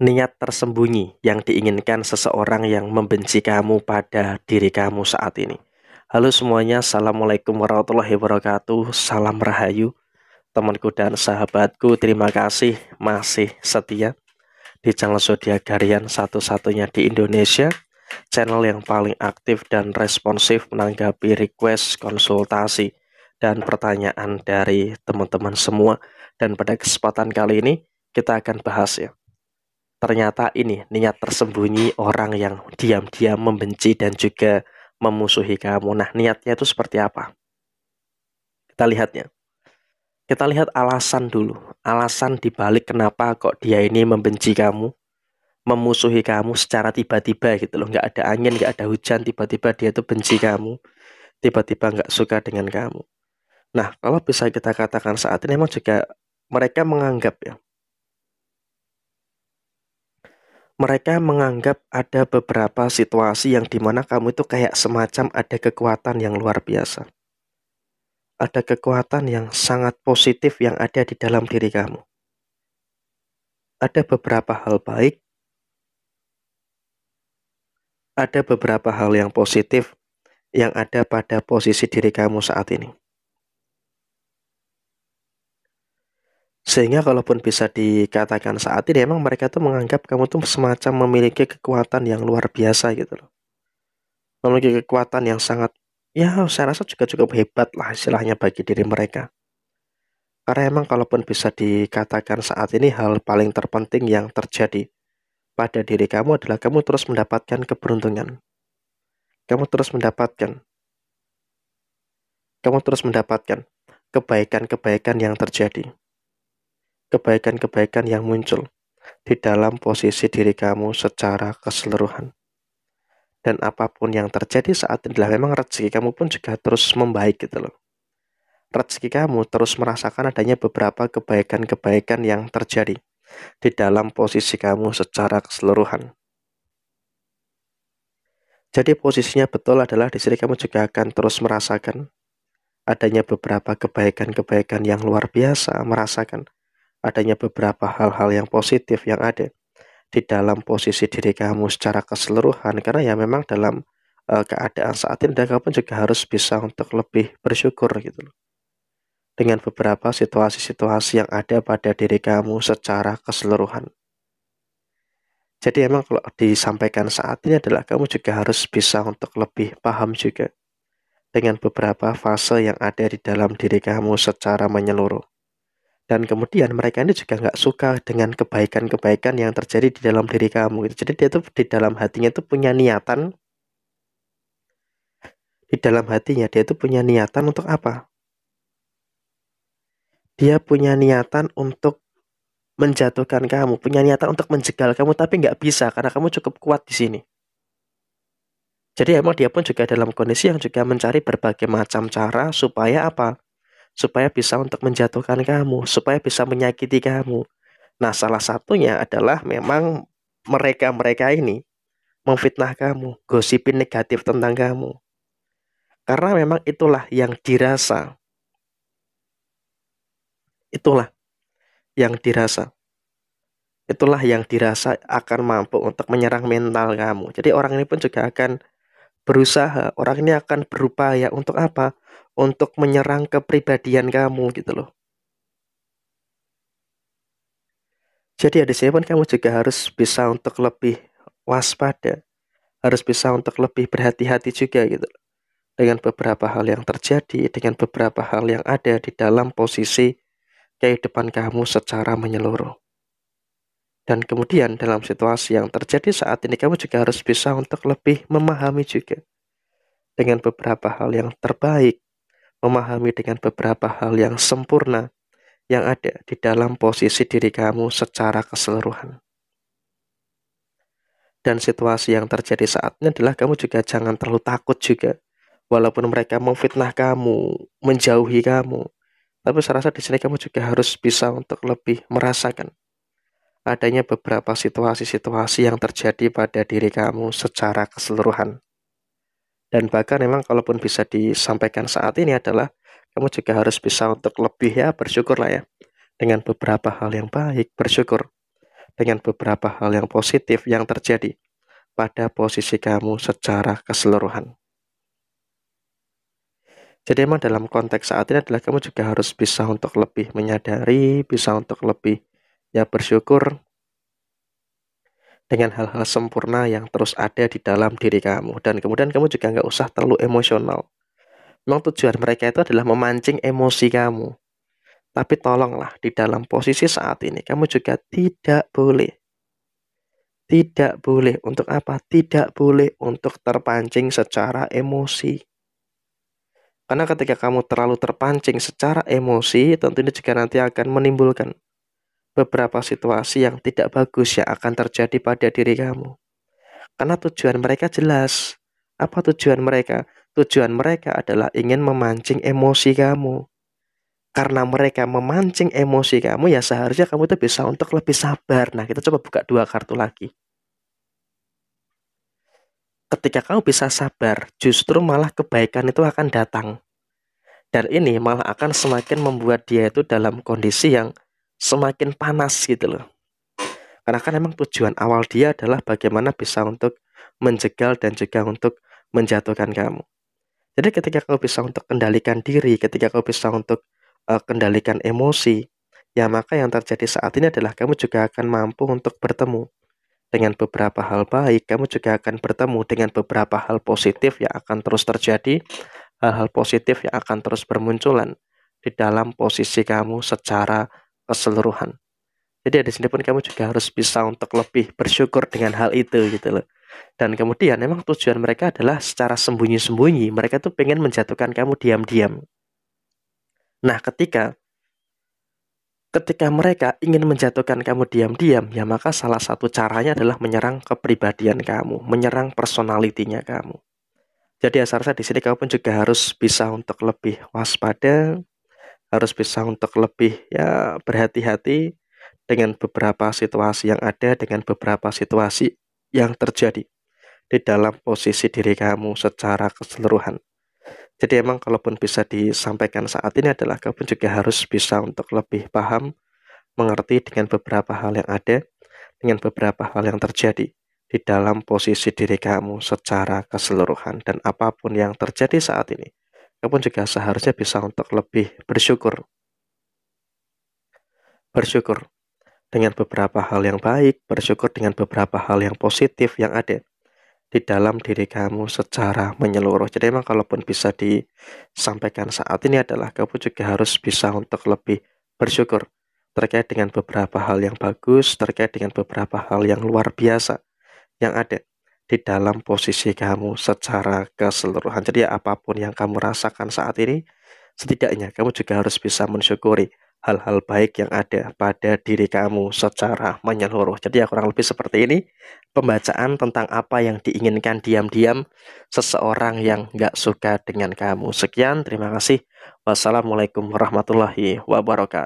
Niat tersembunyi yang diinginkan seseorang yang membenci kamu pada diri kamu saat ini. Halo semuanya, Assalamualaikum warahmatullahi wabarakatuh. Salam Rahayu, temanku dan sahabatku. Terima kasih masih setia di channel Zodiak Harian satu-satunya di Indonesia, channel yang paling aktif dan responsif menanggapi request, konsultasi, dan pertanyaan dari teman-teman semua. Dan pada kesempatan kali ini kita akan bahas ya, ternyata ini niat tersembunyi orang yang diam-diam membenci dan juga memusuhi kamu. Nah, niatnya itu seperti apa? Kita lihatnya. Kita lihat alasan dulu. Alasan dibalik kenapa kok dia ini membenci kamu, memusuhi kamu secara tiba-tiba gitu loh. Nggak ada angin, nggak ada hujan, tiba-tiba dia tuh benci kamu, tiba-tiba nggak suka dengan kamu. Nah, kalau bisa kita katakan saat ini memang juga mereka menganggap ya, mereka menganggap ada beberapa situasi yang dimana kamu itu kayak semacam ada kekuatan yang luar biasa. Ada kekuatan yang sangat positif yang ada di dalam diri kamu. Ada beberapa hal baik, ada beberapa hal yang positif yang ada pada posisi diri kamu saat ini. Sehingga kalaupun bisa dikatakan saat ini, emang mereka tuh menganggap kamu tuh semacam memiliki kekuatan yang luar biasa gitu loh. Memiliki kekuatan yang sangat, ya saya rasa juga cukup hebat lah istilahnya bagi diri mereka. Karena emang kalaupun bisa dikatakan saat ini hal paling terpenting yang terjadi pada diri kamu adalah kamu terus mendapatkan keberuntungan. Kamu terus mendapatkan, kamu terus mendapatkan kebaikan-kebaikan yang terjadi. Kebaikan-kebaikan yang muncul di dalam posisi diri kamu secara keseluruhan. Dan apapun yang terjadi saat ini adalah memang rezeki kamu pun juga terus membaik gitu loh. Rezeki kamu terus merasakan adanya beberapa kebaikan-kebaikan yang terjadi di dalam posisi kamu secara keseluruhan. Jadi posisinya betul adalah di sini kamu juga akan terus merasakan adanya beberapa kebaikan-kebaikan yang luar biasa, merasakan adanya beberapa hal-hal yang positif yang ada di dalam posisi diri kamu secara keseluruhan. Karena ya memang dalam keadaan saat ini kamu juga harus bisa untuk lebih bersyukur gitu loh, dengan beberapa situasi-situasi yang ada pada diri kamu secara keseluruhan. Jadi emang kalau disampaikan saat ini adalah kamu juga harus bisa untuk lebih paham juga dengan beberapa fase yang ada di dalam diri kamu secara menyeluruh. Dan kemudian mereka ini juga nggak suka dengan kebaikan-kebaikan yang terjadi di dalam diri kamu gitu. Jadi dia tuh di dalam hatinya tuh punya niatan, di dalam hatinya dia tuh punya niatan untuk apa? Dia punya niatan untuk menjatuhkan kamu, punya niatan untuk menjegal kamu, tapi nggak bisa karena kamu cukup kuat di sini. Jadi emang dia pun juga dalam kondisi yang juga mencari berbagai macam cara supaya apa? Supaya bisa untuk menjatuhkan kamu, supaya bisa menyakiti kamu. Nah, salah satunya adalah memang mereka-mereka ini memfitnah kamu, gosipin negatif tentang kamu. Karena memang itulah yang dirasa, itulah yang dirasa akan mampu untuk menyerang mental kamu. Jadi orang ini pun juga akan berusaha, orang ini akan berupaya untuk apa? Untuk menyerang kepribadian kamu gitu loh. Jadi ya di sini pun kamu juga harus bisa untuk lebih waspada, harus bisa untuk lebih berhati-hati juga gitu loh, dengan beberapa hal yang terjadi, dengan beberapa hal yang ada di dalam posisi kehidupan kamu secara menyeluruh. Dan kemudian dalam situasi yang terjadi saat ini kamu juga harus bisa untuk lebih memahami juga dengan beberapa hal yang terbaik, memahami dengan beberapa hal yang sempurna yang ada di dalam posisi diri kamu secara keseluruhan. Dan situasi yang terjadi saat ini adalah kamu juga jangan terlalu takut juga. Walaupun mereka memfitnah kamu, menjauhi kamu, tapi saya rasa di sini kamu juga harus bisa untuk lebih merasakan adanya beberapa situasi-situasi yang terjadi pada diri kamu secara keseluruhan. Dan bahkan memang kalaupun bisa disampaikan saat ini adalah kamu juga harus bisa untuk lebih ya bersyukur lah ya dengan beberapa hal yang baik, bersyukur dengan beberapa hal yang positif yang terjadi pada posisi kamu secara keseluruhan. Jadi emang dalam konteks saat ini adalah kamu juga harus bisa untuk lebih menyadari, bisa untuk lebih ya bersyukur dengan hal-hal sempurna yang terus ada di dalam diri kamu. Dan kemudian kamu juga nggak usah terlalu emosional. Memang tujuan mereka itu adalah memancing emosi kamu. Tapi tolonglah di dalam posisi saat ini kamu juga tidak boleh untuk apa? Tidak boleh untuk terpancing secara emosi. Karena ketika kamu terlalu terpancing secara emosi, tentunya juga nanti akan menimbulkan beberapa situasi yang tidak bagus yang akan terjadi pada diri kamu. Karena tujuan mereka jelas. Apa tujuan mereka? Tujuan mereka adalah ingin memancing emosi kamu. Karena mereka memancing emosi kamu, ya seharusnya kamu itu bisa untuk lebih sabar. Nah, kita coba buka 2 kartu lagi. Ketika kamu bisa sabar, justru malah kebaikan itu akan datang. Dan ini malah akan semakin membuat dia itu dalam kondisi yang semakin panas gitu loh. Karena kan memang tujuan awal dia adalah bagaimana bisa untuk menjegal dan juga untuk menjatuhkan kamu. Jadi ketika kamu bisa untuk kendalikan diri, ketika kamu bisa untuk kendalikan emosi, ya maka yang terjadi saat ini adalah kamu juga akan mampu untuk bertemu dengan beberapa hal baik, kamu juga akan bertemu dengan beberapa hal positif yang akan terus terjadi, hal-hal positif yang akan terus bermunculan di dalam posisi kamu secara keseluruhan. Jadi di sini pun kamu juga harus bisa untuk lebih bersyukur dengan hal itu gitu loh. Dan kemudian memang tujuan mereka adalah secara sembunyi-sembunyi, mereka tuh pengen menjatuhkan kamu diam-diam. Nah, ketika mereka ingin menjatuhkan kamu diam-diam, ya maka salah satu caranya adalah menyerang kepribadian kamu, menyerang personalitinya kamu. Jadi seharusnya di sini kamu pun juga harus bisa untuk lebih waspada, harus bisa untuk lebih ya berhati-hati dengan beberapa situasi yang ada, dengan beberapa situasi yang terjadi di dalam posisi diri kamu secara keseluruhan. Jadi emang kalaupun bisa disampaikan saat ini adalah kamu juga harus bisa untuk lebih paham, mengerti dengan beberapa hal yang ada, dengan beberapa hal yang terjadi di dalam posisi diri kamu secara keseluruhan. Dan apapun yang terjadi saat ini, kamu juga seharusnya bisa untuk lebih bersyukur. Bersyukur dengan beberapa hal yang baik, bersyukur dengan beberapa hal yang positif yang ada di dalam diri kamu secara menyeluruh. Jadi memang kalaupun bisa disampaikan saat ini adalah kamu juga harus bisa untuk lebih bersyukur terkait dengan beberapa hal yang bagus, terkait dengan beberapa hal yang luar biasa yang ada di dalam posisi kamu secara keseluruhan. Jadi apapun yang kamu rasakan saat ini, setidaknya kamu juga harus bisa mensyukuri hal-hal baik yang ada pada diri kamu secara menyeluruh. Jadi ya kurang lebih seperti ini pembacaan tentang apa yang diinginkan diam-diam seseorang yang nggak suka dengan kamu. Sekian, terima kasih. Wassalamualaikum warahmatullahi wabarakatuh.